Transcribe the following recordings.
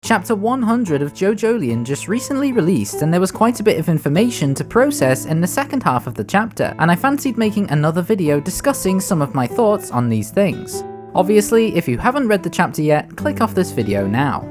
Chapter 100 of Jojolion just recently released, and there was quite a bit of information to process in the second half of the chapter, and I fancied making another video discussing some of my thoughts on these things. Obviously, if you haven't read the chapter yet, click off this video now.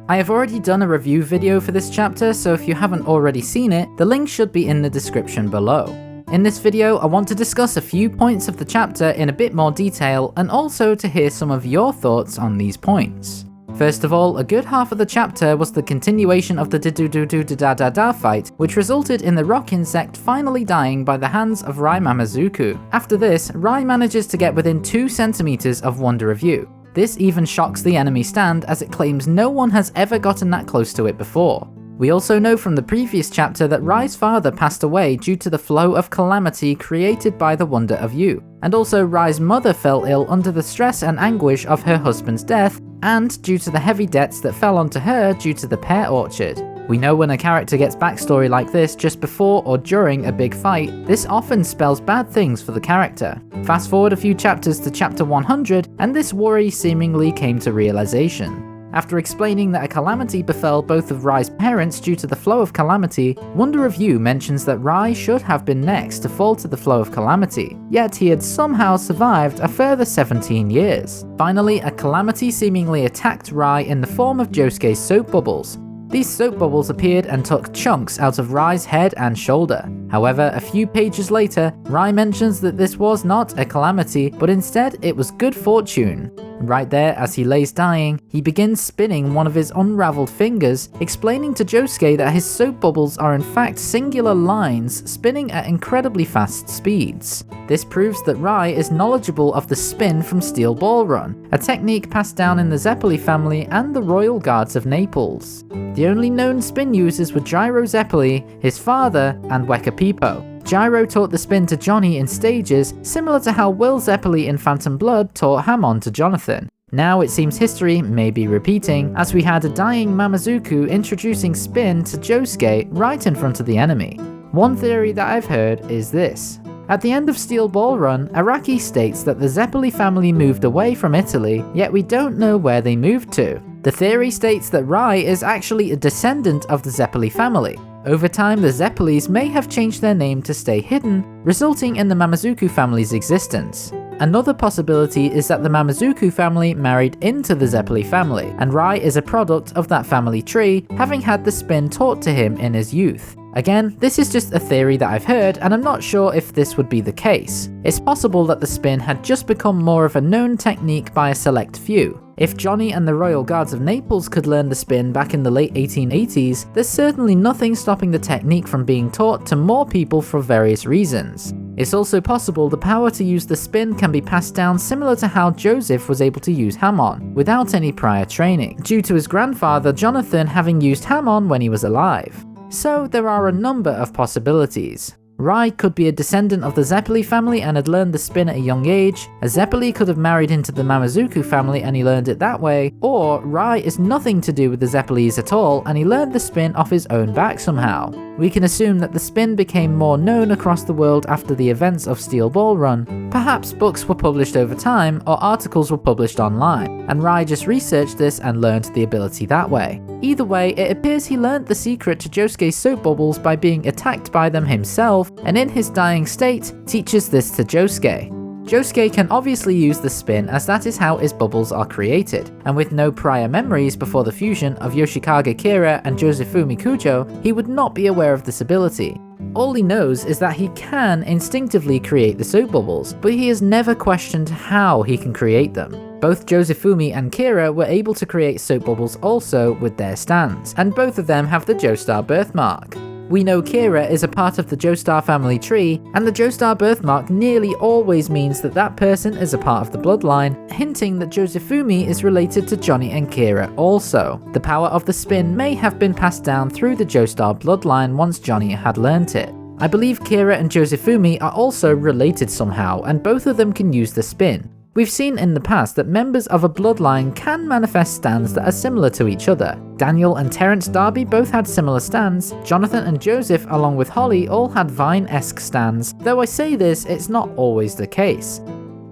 I have already done a review video for this chapter, so if you haven't already seen it, the link should be in the description below. In this video, I want to discuss a few points of the chapter in a bit more detail, and also to hear some of your thoughts on these points. First of all, a good half of the chapter was the continuation of the da-da-da-da fight, which resulted in the rock insect finally dying by the hands of Rai Mamazuku. After this, Rai manages to get within 2 centimeters of Wonder of You. This even shocks the enemy stand, as it claims no one has ever gotten that close to it before. We also know from the previous chapter that Rai's father passed away due to the flow of calamity created by the Wonder of You, and also Rai's mother fell ill under the stress and anguish of her husband's death, and due to the heavy debts that fell onto her due to the pear orchard. We know when a character gets backstory like this just before or during a big fight, this often spells bad things for the character. Fast forward a few chapters to chapter 100, and this worry seemingly came to realization. After explaining that a calamity befell both of Rai's parents due to the flow of calamity, Wonder of You mentions that Rai should have been next to fall to the flow of calamity, yet he had somehow survived a further 17 years. Finally, a calamity seemingly attacked Rai in the form of Josuke's soap bubbles. These soap bubbles appeared and took chunks out of Rai's head and shoulder. However, a few pages later, Rai mentions that this was not a calamity, but instead it was good fortune. Right there, as he lays dying, he begins spinning one of his unraveled fingers, explaining to Josuke that his soap bubbles are in fact singular lines spinning at incredibly fast speeds. This proves that Rai is knowledgeable of the spin from Steel Ball Run, a technique passed down in the Zeppeli family and the royal guards of Naples. The only known spin users were Gyro Zeppeli, his father, and Weka Pipo. Gyro taught the spin to Johnny in stages, similar to how Will Zeppeli in Phantom Blood taught Hamon to Jonathan. Now it seems history may be repeating, as we had a dying Mamazuku introducing spin to Josuke right in front of the enemy. One theory that I've heard is this. At the end of Steel Ball Run, Araki states that the Zeppeli family moved away from Italy, yet we don't know where they moved to. The theory states that Rai is actually a descendant of the Zeppeli family. Over time, the Zeppelis may have changed their name to stay hidden, resulting in the Mamazuku family's existence. Another possibility is that the Mamazuku family married into the Zeppeli family, and Rai is a product of that family tree, having had the spin taught to him in his youth. Again, this is just a theory that I've heard, and I'm not sure if this would be the case. It's possible that the spin had just become more of a known technique by a select few. If Johnny and the Royal Guards of Naples could learn the spin back in the late 1880s, there's certainly nothing stopping the technique from being taught to more people for various reasons. It's also possible the power to use the spin can be passed down similar to how Joseph was able to use Hamon, without any prior training, due to his grandfather Jonathan having used Hamon when he was alive. So there are a number of possibilities. Rai could be a descendant of the Zeppeli family and had learned the spin at a young age, a Zeppeli could have married into the Mamazuku family and he learned it that way, or Rai is nothing to do with the Zeppelis at all and he learned the spin off his own back somehow. We can assume that the spin became more known across the world after the events of Steel Ball Run. Perhaps books were published over time, or articles were published online, and Rai just researched this and learned the ability that way. Either way, it appears he learnt the secret to Josuke's soap bubbles by being attacked by them himself, and in his dying state, teaches this to Josuke. Josuke can obviously use the spin, as that is how his bubbles are created, and with no prior memories before the fusion of Yoshikage Kira and Josefumi Kujo, he would not be aware of this ability. All he knows is that he can instinctively create the soap bubbles, but he has never questioned how he can create them. Both Josefumi and Kira were able to create soap bubbles also with their stands, and both of them have the Joestar birthmark. We know Kira is a part of the Joestar family tree, and the Joestar birthmark nearly always means that that person is a part of the bloodline, hinting that Josefumi is related to Johnny and Kira also. The power of the spin may have been passed down through the Joestar bloodline once Johnny had learnt it. I believe Kira and Josefumi are also related somehow, and both of them can use the spin. We've seen in the past that members of a bloodline can manifest stands that are similar to each other. Daniel and Terence Darby both had similar stands, Jonathan and Joseph along with Holly all had Vine-esque stands, though I say this, it's not always the case.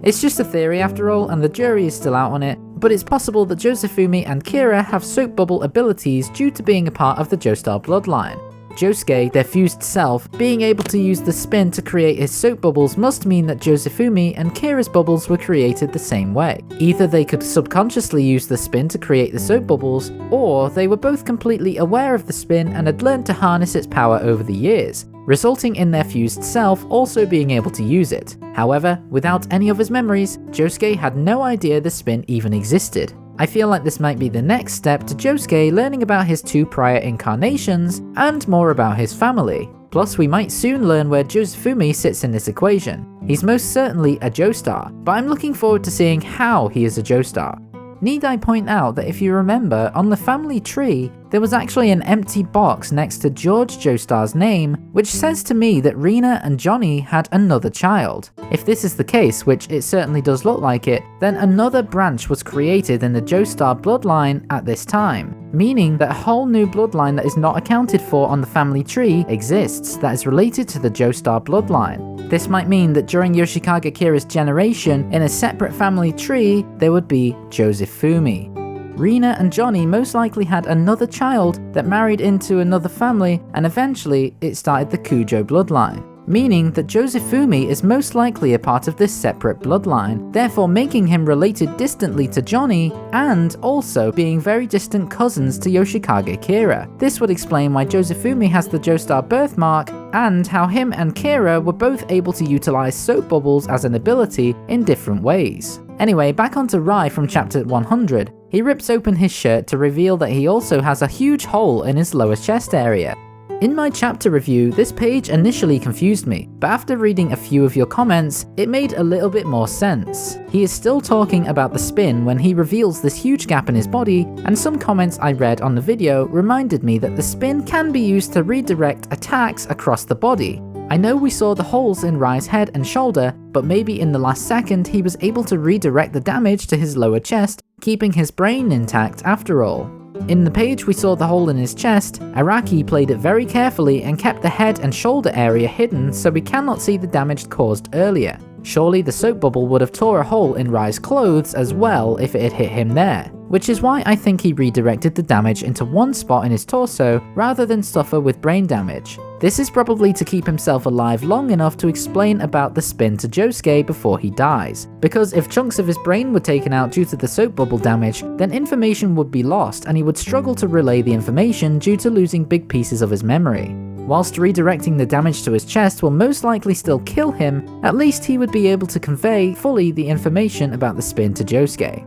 It's just a theory after all, and the jury is still out on it, but it's possible that Josefumi and Kira have soap bubble abilities due to being a part of the Joestar bloodline. Josuke, their fused self, being able to use the spin to create his soap bubbles must mean that Josefumi and Kira's bubbles were created the same way. Either they could subconsciously use the spin to create the soap bubbles, or they were both completely aware of the spin and had learned to harness its power over the years, resulting in their fused self also being able to use it. However, without any of his memories, Josuke had no idea the spin even existed. I feel like this might be the next step to Josuke learning about his 2 prior incarnations and more about his family. Plus, we might soon learn where Josefumi sits in this equation. He's most certainly a Joestar, but I'm looking forward to seeing how he is a Joestar. Need I point out that if you remember, on the family tree, there was actually an empty box next to George Joestar's name, which says to me that Rina and Johnny had another child. If this is the case, which it certainly does look like it, then another branch was created in the Joestar bloodline at this time, meaning that a whole new bloodline that is not accounted for on the family tree exists that is related to the Joestar bloodline. This might mean that during Yoshikage Kira's generation, in a separate family tree, there would be Josefumi. Rina and Johnny most likely had another child that married into another family, and eventually it started the Kujo bloodline, meaning that Josefumi is most likely a part of this separate bloodline, therefore making him related distantly to Johnny, and also being very distant cousins to Yoshikage Kira. This would explain why Josefumi has the Joestar birthmark, and how him and Kira were both able to utilize soap bubbles as an ability in different ways. Anyway, back onto Rai from chapter 100. He rips open his shirt to reveal that he also has a huge hole in his lower chest area. In my chapter review, this page initially confused me, but after reading a few of your comments, it made a little bit more sense. He is still talking about the spin when he reveals this huge gap in his body, and some comments I read on the video reminded me that the spin can be used to redirect attacks across the body. I know we saw the holes in Rai's head and shoulder, but maybe in the last second he was able to redirect the damage to his lower chest, keeping his brain intact after all. In the page we saw the hole in his chest, Araki played it very carefully and kept the head and shoulder area hidden so we cannot see the damage caused earlier. Surely the soap bubble would have tore a hole in Rai's clothes as well if it had hit him there, which is why I think he redirected the damage into one spot in his torso rather than suffer with brain damage. This is probably to keep himself alive long enough to explain about the spin to Josuke before he dies, because if chunks of his brain were taken out due to the soap bubble damage, then information would be lost and he would struggle to relay the information due to losing big pieces of his memory. Whilst redirecting the damage to his chest will most likely still kill him, at least he would be able to convey fully the information about the spin to Josuke.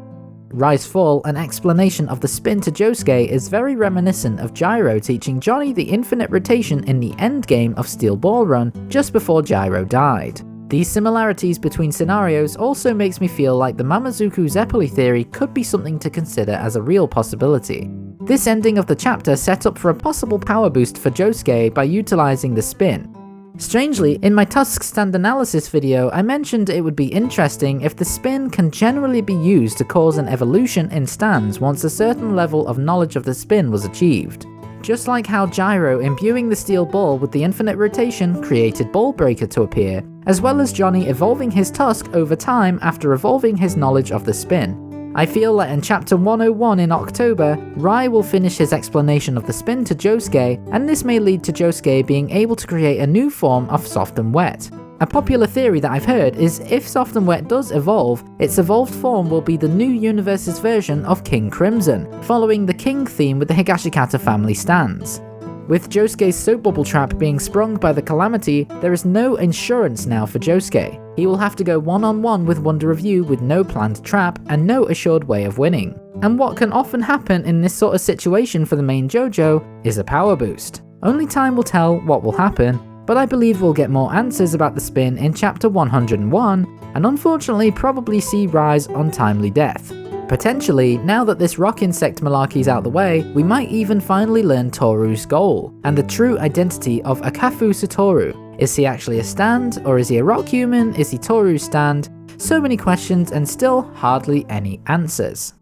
Rai's fall, an explanation of the spin to Josuke, is very reminiscent of Gyro teaching Johnny the infinite rotation in the endgame of Steel Ball Run just before Gyro died. These similarities between scenarios also makes me feel like the Mamazuku Zeppeli theory could be something to consider as a real possibility. This ending of the chapter set up for a possible power boost for Josuke by utilizing the spin. Strangely, in my Tusk stand analysis video, I mentioned it would be interesting if the spin can generally be used to cause an evolution in stands once a certain level of knowledge of the spin was achieved. Just like how Gyro imbuing the steel ball with the infinite rotation created Ball Breaker to appear, as well as Johnny evolving his Tusk over time after evolving his knowledge of the spin. I feel that in chapter 101 in October, Rai will finish his explanation of the spin to Josuke, and this may lead to Josuke being able to create a new form of Soft and Wet. A popular theory that I've heard is if Soft and Wet does evolve, its evolved form will be the new universe's version of King Crimson, following the King theme with the Higashikata family stands. With Josuke's soap bubble trap being sprung by the Calamity, there is no insurance now for Josuke. He will have to go one-on-one with Wonder Review with no planned trap and no assured way of winning. And what can often happen in this sort of situation for the main Jojo is a power boost. Only time will tell what will happen, but I believe we'll get more answers about the spin in chapter 101, and unfortunately probably see Rai's untimely death. Potentially, now that this rock insect malarkey's out the way, we might even finally learn Toru's goal, and the true identity of Akafu Satoru. Is he actually a stand, or is he a rock human? Is he Toru's stand? So many questions and still hardly any answers.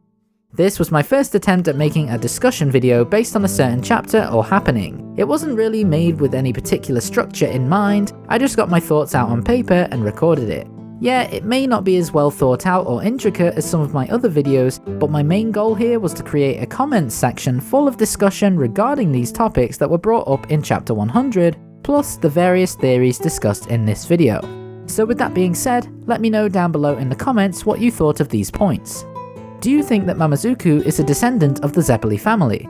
This was my first attempt at making a discussion video based on a certain chapter or happening. It wasn't really made with any particular structure in mind, I just got my thoughts out on paper and recorded it. Yeah, it may not be as well thought out or intricate as some of my other videos, but my main goal here was to create a comments section full of discussion regarding these topics that were brought up in chapter 100, plus the various theories discussed in this video. So with that being said, let me know down below in the comments what you thought of these points. Do you think that Mamazuku is a descendant of the Zeppeli family?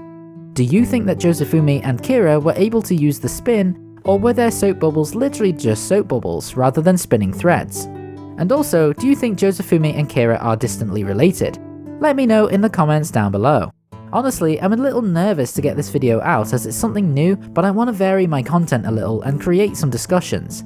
Do you think that Josefumi and Kira were able to use the spin, or were their soap bubbles literally just soap bubbles rather than spinning threads? And also, do you think Josefumi and Kira are distantly related? Let me know in the comments down below. Honestly, I'm a little nervous to get this video out as it's something new, but I want to vary my content a little and create some discussions.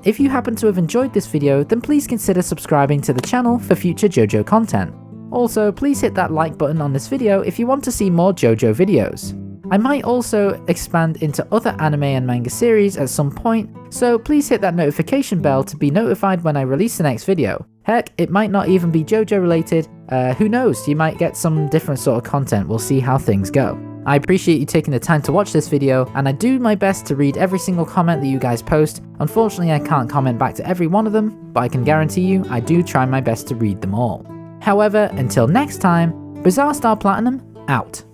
If you happen to have enjoyed this video, then please consider subscribing to the channel for future JoJo content. Also, please hit that like button on this video if you want to see more JoJo videos. I might also expand into other anime and manga series at some point, so please hit that notification bell to be notified when I release the next video. Heck, it might not even be JoJo related, who knows, you might get some different sort of content, we'll see how things go. I appreciate you taking the time to watch this video, and I do my best to read every single comment that you guys post. Unfortunately, I can't comment back to every one of them, but I can guarantee you I do try my best to read them all. However, until next time, Bizarre Star Platinum, out.